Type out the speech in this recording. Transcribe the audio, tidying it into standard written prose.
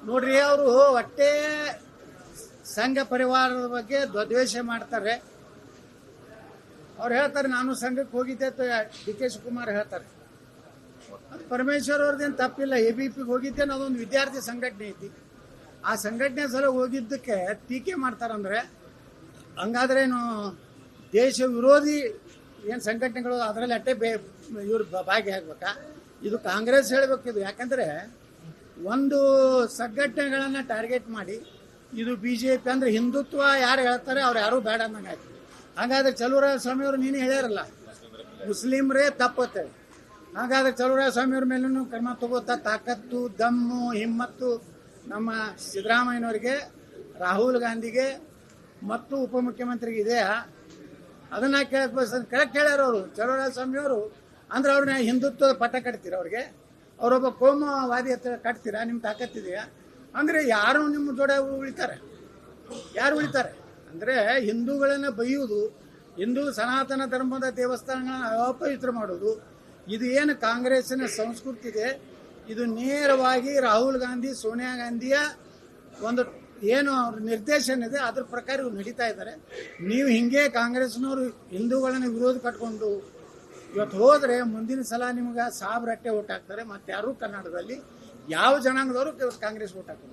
ನೋಡ್ರಿ, ಅವರು ಹೊಟ್ಟೆ ಸಂಘ ಪರಿವಾರದ ಬಗ್ಗೆ ದ್ವೇಷ ಮಾಡ್ತಾರೆ. ಅವ್ರು ಹೇಳ್ತಾರೆ ನಾನು ಸಂಘಕ್ಕೆ ಹೋಗಿದ್ದೆ ಅಂತ ಡಿ ಕೆ ಶಿವಕುಮಾರ್ ಹೇಳ್ತಾರೆ. ಪರಮೇಶ್ವರ್ ಅವ್ರದ್ದೇನು ತಪ್ಪಿಲ್ಲ. ABPಗೆ ಹೋಗಿದ್ದೆ, ಅದೊಂದು ವಿದ್ಯಾರ್ಥಿ ಸಂಘಟನೆ ಐತಿ. ಆ ಸಂಘಟನೆ ಸಲ ಹೋಗಿದ್ದಕ್ಕೆ ಟೀಕೆ ಮಾಡ್ತಾರಂದ್ರೆ ಹಂಗಾದ್ರೇನು ದೇಶ ವಿರೋಧಿ ಏನು ಸಂಘಟನೆಗಳು ಅದರಲ್ಲಿ ಅಟ್ಟೆ ಇವ್ರು ಭಾಗಿಯಾಗಬೇಕಾ? ಇದು ಕಾಂಗ್ರೆಸ್ ಹೇಳಬೇಕಿದು. ಯಾಕಂದರೆ ಒಂದು ಸಂಘಟನೆಗಳನ್ನು ಟಾರ್ಗೆಟ್ ಮಾಡಿ ಇದು BJP ಅಂದರೆ ಹಿಂದುತ್ವ ಯಾರು ಹೇಳ್ತಾರೆ ಅವ್ರು ಯಾರೂ ಬೇಡ ಅನ್ನಂಗೆ ಆಯ್ತು. ಹಾಗಾದ್ರೆ ಚಲುವರಾಯ ಸ್ವಾಮಿಯವರು ನೀನು ಹೇಳ್ಯಾರಲ್ಲ, ಮುಸ್ಲಿಮ್ರೇ ತಪ್ಪತ್ತೇಳಿ. ಹಾಗಾದ್ರೆ ಚಲುವರಾಯ ಸ್ವಾಮಿಯವ್ರ ಮೇಲೂ ಕ್ರಮ ತಗೋತಾ ತಾಕತ್ತು, ದಮ್ಮು, ಹಿಮ್ಮತ್ತು ನಮ್ಮ ಸಿದ್ದರಾಮಯ್ಯನವರಿಗೆ, ರಾಹುಲ್ ಗಾಂಧಿಗೆ ಮತ್ತು ಉಪಮುಖ್ಯಮಂತ್ರಿಗೆ ಇದೆಯಾ? ಅದನ್ನ ಕೆಳಗೆ ಕೇಳ್ಯಾರ ಅವರು ಚಲುವರಾಯ ಸ್ವಾಮಿಯವರು. ಅಂದ್ರೆ ಅವ್ರನ್ನ ಹಿಂದುತ್ವದ ಪಟ್ಟ ಕಟ್ತೀರ ಅವ್ರಿಗೆ? ಅವರೊಬ್ಬ ಕೋಮವಾದಿ ಹತ್ರ ಕಟ್ತೀರಾ? ನಿಮ್ಮ ತಾಕತ್ತಿದೆಯಾ? ಅಂದರೆ ಯಾರು ನಿಮ್ಮ ಜೋಡ ಉಳಿತಾರೆ? ಯಾರು ಉಳಿತಾರೆ? ಅಂದರೆ ಹಿಂದೂಗಳನ್ನು ಬೈಯುವುದು, ಹಿಂದೂ ಸನಾತನ ಧರ್ಮದ ದೇವಸ್ಥಾನಗಳನ್ನ ಅಪವಿತ್ರ ಮಾಡೋದು, ಇದು ಏನು ಕಾಂಗ್ರೆಸ್ಸಿನ ಸಂಸ್ಕೃತಿ ಇದೆ, ಇದು ನೇರವಾಗಿ ರಾಹುಲ್ ಗಾಂಧಿ, ಸೋನಿಯಾ ಗಾಂಧಿಯ ಒಂದು ಏನು ಅವ್ರ ನಿರ್ದೇಶನ ಇದೆ ಅದ್ರ ಪ್ರಕಾರ ಇವ್ರು ನಡೀತಾ ಇದ್ದಾರೆ. ನೀವು ಹಿಂಗೆ ಕಾಂಗ್ರೆಸ್ನವರು ಹಿಂದೂಗಳನ್ನು ವಿರೋಧ ಕಟ್ಕೊಂಡು ಇವತ್ತು ಹೋದರೆ ಮುಂದಿನ ಸಲ ನಿಮ್ಗೆ 1000 ರಟ್ಟೆ ಓಟ್ ಹಾಕ್ತಾರೆ. ಮತ್ತೆ ಯಾರು ಕರ್ನಾಟಕದಲ್ಲಿ ಯಾವ ಜನಾಂಗದವರು ಕಾಂಗ್ರೆಸ್ ಓಟ್ ಹಾಕೋದು?